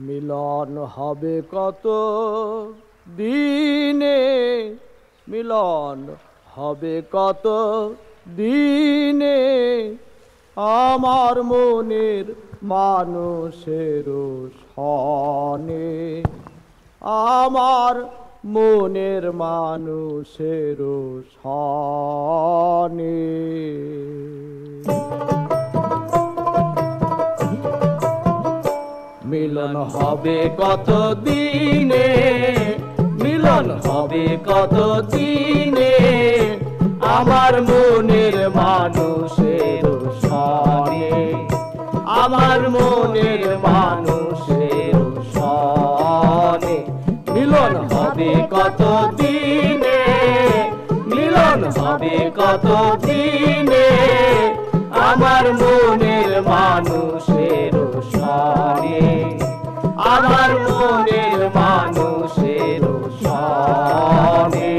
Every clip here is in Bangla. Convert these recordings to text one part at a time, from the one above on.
মিলন হবে কত দিনে, মিলন হবে কত দিনে, আমার মনের মানুষের সনে, আমার মনের মানুষের সনে। মিলন হবে কত দিনে, মিলন হবে কত দিনে, আমার মনের মানুষের সনে, আমার মনের মানুষের সনে। মিলন হবে কত দিনে, মিলন হবে কত দিনে, আমার মনের মানুষের সনে, আমার মনের মানুষের সনে।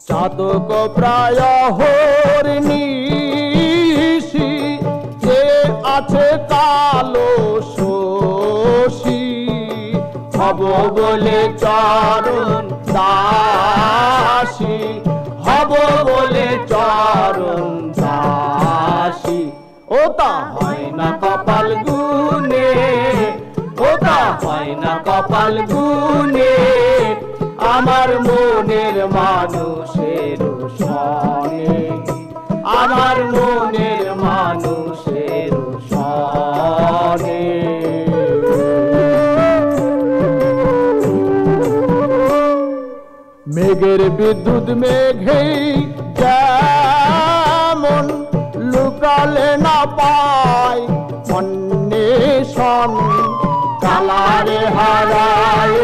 চাতক প্রায় হরিণীষি, যে আছে কালো শশী, হব বলে চরণ দাসী, হব বলে চরণ দাসী। ওটা হয় না কপাল গুনে, ওটা হয় না কপাল গুনে, আমার মনের মানুষের সনে, আমার মনের মানুষের সনে। মেঘের বিদ্যুৎ মেঘেই যেমন, লুকালে না পায় অন্বেষণ, কালারে হারায়